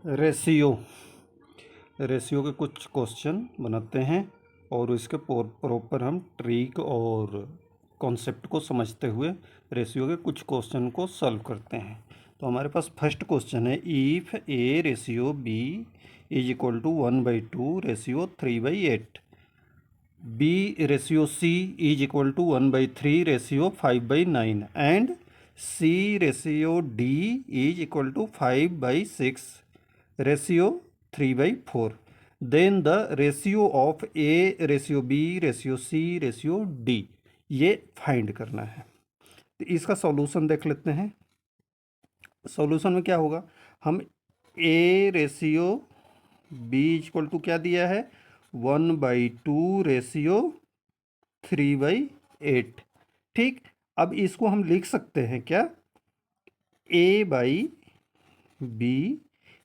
Ratio ratio के कुछ question बनाते हैं और इसके प्रॉपर हम ट्रिक और कॉन्सेप्ट को समझते हुए रेशियो के कुछ क्वेश्चन को सॉल्व करते हैं। तो हमारे पास फर्स्ट क्वेश्चन है, if A ratio B is equal to 1/2 ratio 3/8, B ratio C is equal to 1/3 ratio 5/9 and C ratio D is equal to 5/6 ratio 3/4, then the ratio of A ratio B ratio C ratio D, ये find करना है। तो इसका solution देख लेते हैं। Solution में क्या होगा, हम A ratio B equal to क्या दिया है 1/2 रेशियो 3/8। ठीक, अब इसको हम लिख सकते हैं क्या, A by B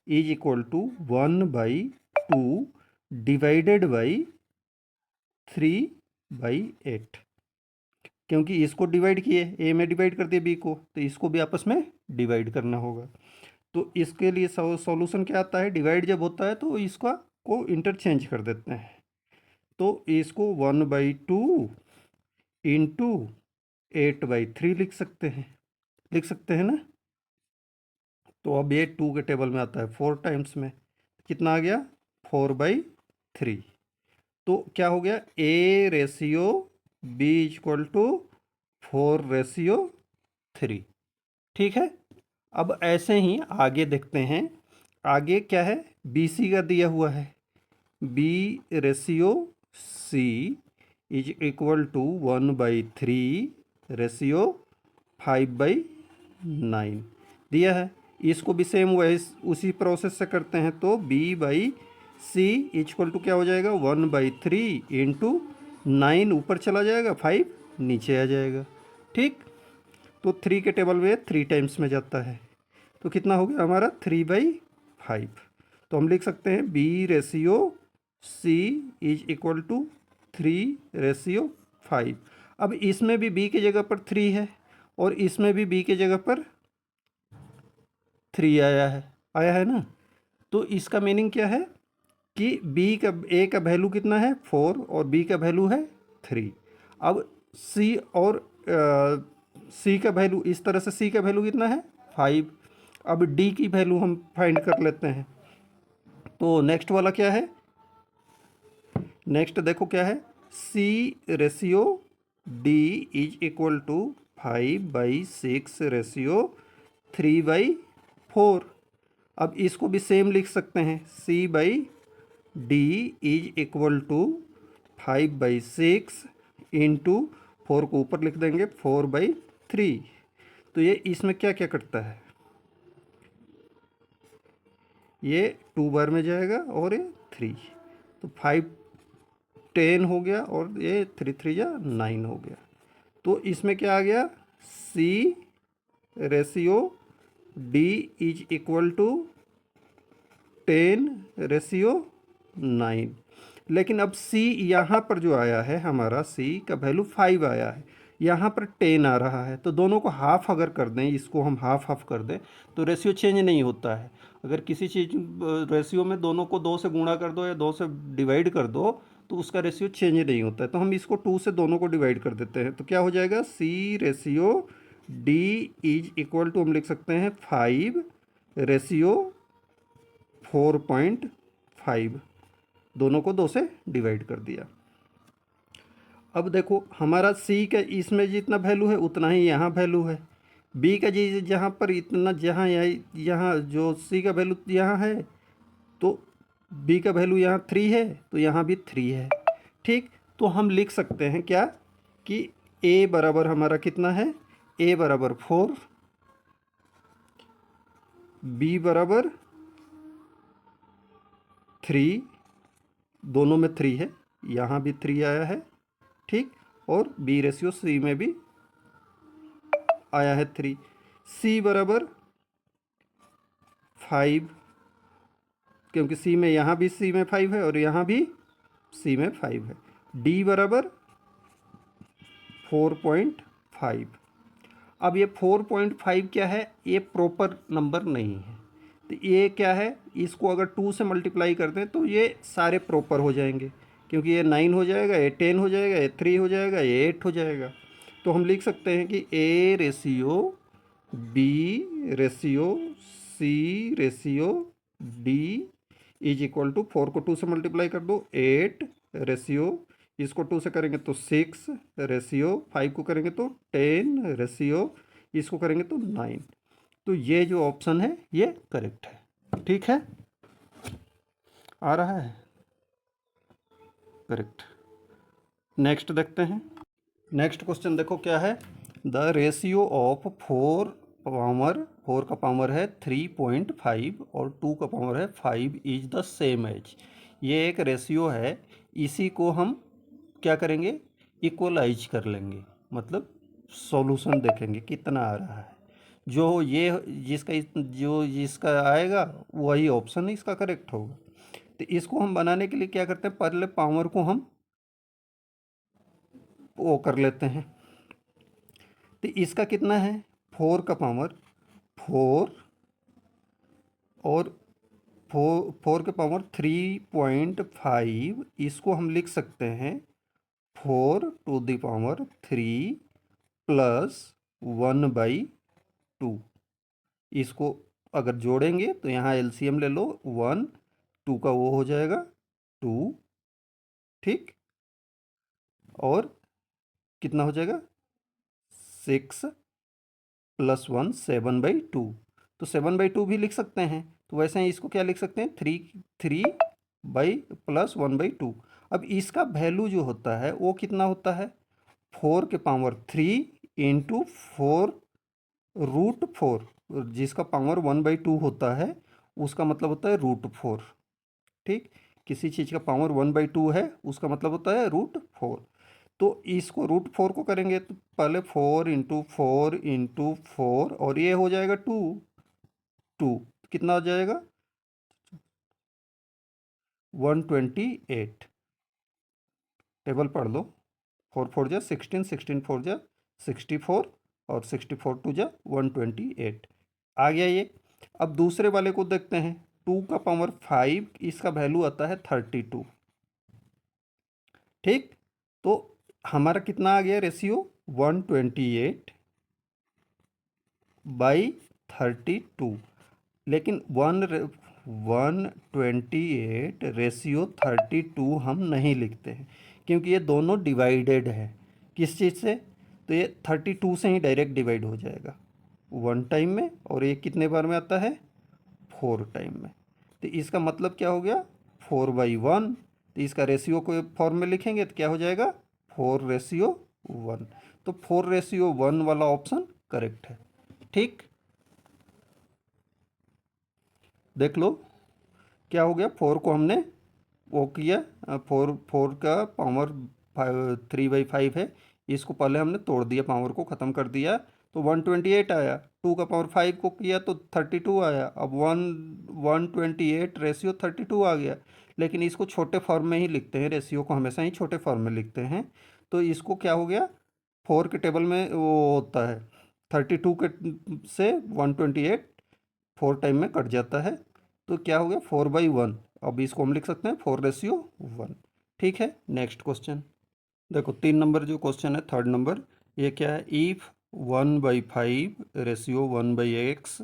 is equal to 1/2 divided by 3/8, क्योंकि इसको डिवाइड किए, ए में डिवाइड कर दिए बी को, तो इसको भी आपस में डिवाइड करना होगा। तो इसके लिए सॉल्यूशन क्या आता है, डिवाइड जब होता है तो इसका को इंटरचेंज कर देते हैं। तो इसको 1/2 इंटू 8/3 लिख सकते हैं ना। तो अब ये 2 के टेबल में आता है 4 टाइम्स में, कितना आ गया 4/3। तो क्या हो गया, A ratio B equal to 4/3। ठीक है, अब ऐसे ही आगे देखते हैं। आगे क्या है, बी सी का दिया हुआ है, B ratio C is equal to 1/3 ratio 5/9 दिया है। इसको भी सेम वही उसी प्रोसेस से करते हैं। तो b by C equal to क्या हो जाएगा 1/3 इंटू 9 ऊपर चला जाएगा, 5 नीचे आ जाएगा। ठीक, तो 3 के टेबल में 3 टाइम्स में जाता है, तो कितना हो गया हमारा 3/5। तो हम लिख सकते हैं b ratio c is equal to 3/5। अब इसमें भी b की जगह पर 3 है और इसमें भी b की जगह पर 3 आया है ना। तो इसका मीनिंग क्या है कि a का वैल्यू कितना है 4 और b का वैल्यू है 3। अब c और c का वैल्यू, इस तरह से c का वैल्यू कितना है 5। अब d की वैल्यू हम फाइंड कर लेते हैं। तो नेक्स्ट वाला क्या है, नेक्स्ट देखो क्या है, c ratio d is equal to 5/6 ratio 3/4। अब इसको भी सेम लिख सकते हैं, c/d is equal to 5/6 into 4 को ऊपर लिख देंगे 4/3। तो ये इसमें क्या क्या करता है, ये 2 बार में जाएगा और ये 3, तो 5 10 हो गया और ये 3 3 या 9 हो गया। तो इसमें क्या आ गया, c ratio d is equal to 10/9। लेकिन अब c यहाँ पर जो आया है, हमारा c का वैल्यू 5 आया है, यहाँ पर 10 आ रहा है। तो दोनों को हाफ अगर कर दें, इसको हम हाफ कर दें तो रेशियो चेंज नहीं होता है। अगर किसी चीज़ रेशियो में दोनों को 2 से गुणा कर दो या 2 से डिवाइड कर दो तो उसका रेशियो चेंज नहीं होता है। तो हम इसको 2 से दोनों को डिवाइड कर देते हैं, तो क्या हो जाएगा, c ratio d is equal to हम लिख सकते हैं 5 रेशियो 4.5, दोनों को 2 से डिवाइड कर दिया। अब देखो हमारा c का इसमें जितना वैल्यू है उतना ही यहाँ वैल्यू है, b का जी जहाँ पर इतना, जहाँ यहाँ जो c का वैल्यू यहाँ है तो b का वैल्यू यहाँ 3 है, तो यहाँ भी 3 है। ठीक, तो हम लिख सकते हैं क्या कि a बराबर हमारा कितना है, a बराबर 4, b बराबर 3, दोनों में 3 है, यहाँ भी 3 आया है। ठीक, और b रेशियो c में भी आया है 3, c बराबर 5, क्योंकि c में यहाँ भी c में 5 है और यहाँ भी c में 5 है। d बराबर 4.5। अब ये 4.5 क्या है, ये प्रॉपर नंबर नहीं है, तो ये क्या है, इसको अगर 2 से मल्टीप्लाई करते हैं तो ये सारे प्रॉपर हो जाएंगे, क्योंकि ये 9 हो जाएगा, ये 10 हो जाएगा, ये 3 हो जाएगा, ये 8 हो जाएगा। तो हम लिख सकते हैं कि A ratio B ratio C ratio D is equal to 4 को 2 से मल्टीप्लाई कर दो 8 रेशियो, इसको 2 से करेंगे तो 6 रेशियो, 5 को करेंगे तो 10 रेशियो, इसको करेंगे तो 9। तो ये जो ऑप्शन है ये करेक्ट है। ठीक है, आ रहा है करेक्ट। नेक्स्ट देखते हैं। नेक्स्ट क्वेश्चन देखो क्या है, द रेशियो ऑफ 4 का पावर है 3.5 और 2 का पावर है 5 इज द सेम एज। ये एक रेशियो है, इसी को हम क्या करेंगे, इक्वलाइज कर लेंगे, मतलब सॉल्यूशन देखेंगे कितना आ रहा है। जो ये जिसका आएगा वही ऑप्शन इसका करेक्ट होगा। तो इसको हम बनाने के लिए क्या करते हैं, पहले पावर को हम वो कर लेते हैं। तो इसका कितना है, 4 का पावर 4 और 4 के पावर 3.5, इसको हम लिख सकते हैं 4⁻³ प्लस 1/2। इसको अगर जोड़ेंगे तो यहाँ एलसीएम ले लो, 1 2 का वो हो जाएगा 2, ठीक, और कितना हो जाएगा 6 प्लस 1 7/2। तो 7/2 भी लिख सकते हैं, तो वैसे ही इसको क्या लिख सकते हैं 3 बाई प्लस 1/2। अब इसका वैल्यू जो होता है वो कितना होता है, 4 के पावर 3 इंटू 4√4, जिसका पावर 1/2 होता है उसका मतलब होता है √4। ठीक, किसी चीज़ का पावर 1/2 है उसका मतलब होता है √4। तो इसको √4 को करेंगे तो पहले 4 × 4 × 4 और ये हो जाएगा 2 2, कितना हो जाएगा 128। टेबल पढ़ लो, 4 4 जा 16, 16 4 जा 64 और 64 2 जा 128 आ गया ये। अब दूसरे वाले को देखते हैं, 2 का पावर 5, इसका वैल्यू आता है 32। ठीक, तो हमारा कितना आ गया रेशियो 128/32, लेकिन 128 रेशियो 32 हम नहीं लिखते हैं, क्योंकि ये दोनों डिवाइडेड है किस चीज़ से, तो ये 32 से ही डायरेक्ट डिवाइड हो जाएगा 1 टाइम में, और ये कितने बार में आता है 4 टाइम में। तो इसका मतलब क्या हो गया 4/1। तो इसका रेशियो को फॉर्म में लिखेंगे तो क्या हो जाएगा 4:1। तो 4:1 वाला ऑप्शन करेक्ट है। ठीक, देख लो क्या हो गया, 4 को हमने वो किया, 4 का पावर 3/5 है, इसको पहले हमने तोड़ दिया, पावर को ख़त्म कर दिया तो 128 आया। 2 का पावर 5 को किया तो 32 आया। अब 128 रेशियो 32 आ गया, लेकिन इसको छोटे फॉर्म में ही लिखते हैं, रेशियो को हमेशा ही छोटे फॉर्म में लिखते हैं। तो इसको क्या हो गया, 4 के टेबल में वो होता है 32 के से 128 4 टाइम में कट जाता है, तो क्या हो गया 4/1। अब इसको हम लिख सकते हैं 4:1। ठीक है, नेक्स्ट क्वेश्चन देखो, 3 नंबर जो क्वेश्चन है, थर्ड नंबर, ये क्या है, इफ 1/5 रेशियो 1/x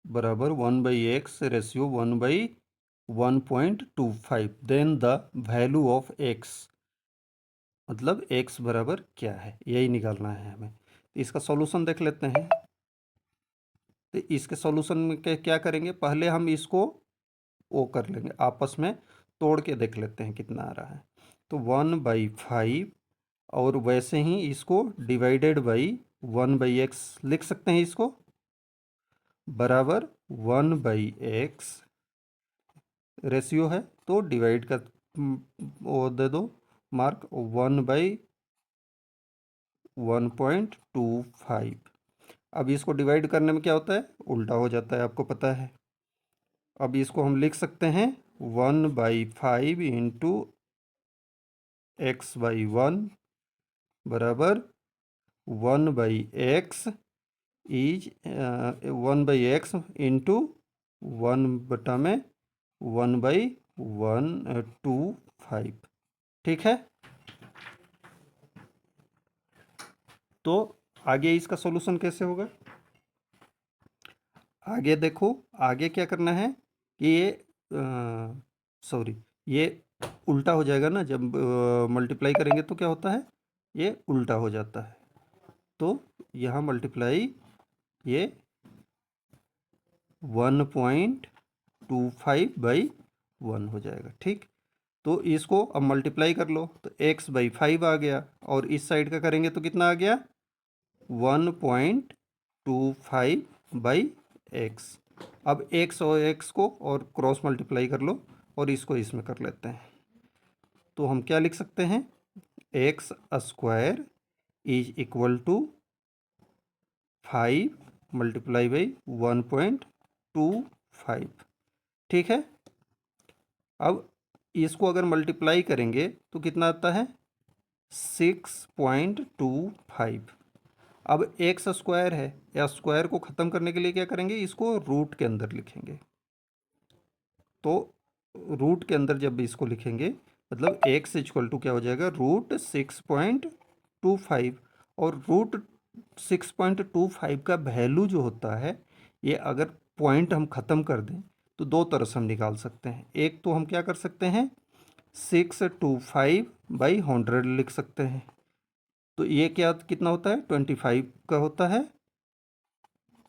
बराबर 1/x ratio 1/1.25, then the value of x, मतलब x बराबर क्या है, यही निकालना है हमें। तो इसका सॉल्यूशन देख लेते हैं। तो इसके सॉल्यूशन में क्या करेंगे, पहले हम इसको वो कर लेंगे, आपस में तोड़ के देख लेते हैं कितना आ रहा है। तो 1/5 और वैसे ही इसको डिवाइडेड बाई 1/x लिख सकते हैं, इसको बराबर 1/x रेशियो है तो डिवाइड का वो दे दो मार्क 1/1.25। अब इसको डिवाइड करने में क्या होता है, उल्टा हो जाता है, आपको पता है। अब इसको हम लिख सकते हैं 1/5 इंटू x/1 बराबर 1/x इज 1/x इंटू 1/1/125। ठीक है। तो आगे इसका सॉल्यूशन कैसे होगा? आगे देखो, आगे क्या करना है कि ये सॉरी, ये उल्टा हो जाएगा ना, जब मल्टीप्लाई करेंगे तो क्या होता है, ये उल्टा हो जाता है। तो यहाँ मल्टीप्लाई ये 1.25/1 हो जाएगा। ठीक, तो इसको अब मल्टीप्लाई कर लो, तो x/5 आ गया, और इस साइड का करेंगे तो कितना आ गया, 1.25/x। अब x और x को और क्रॉस मल्टीप्लाई कर लो, और इसको इसमें कर लेते हैं। तो हम क्या लिख सकते हैं, x² is equal to 5 multiply by 1.25। ठीक है। अब इसको अगर मल्टीप्लाई करेंगे तो कितना आता है, 6.25। अब एक्स स्क्वायर है, या स्क्वायर को ख़त्म करने के लिए क्या करेंगे, इसको रूट के अंदर लिखेंगे। तो रूट के अंदर जब इसको लिखेंगे, मतलब एक्स इक्वल टू क्या हो जाएगा, √6.25। और √6.25 का वैल्यू जो होता है, ये अगर पॉइंट हम ख़त्म कर दें तो दो तरह से हम निकाल सकते हैं। एक तो हम क्या कर सकते हैं, 625/100 लिख सकते हैं। तो ये क्या कितना होता है, 25 का होता है,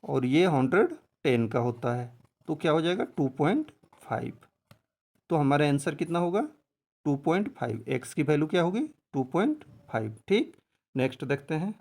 और ये 110 का होता है। तो क्या हो जाएगा, 2.5। तो हमारा आंसर कितना होगा, 2.5। एक्स की वैल्यू क्या होगी, 2.5। ठीक, नेक्स्ट देखते हैं।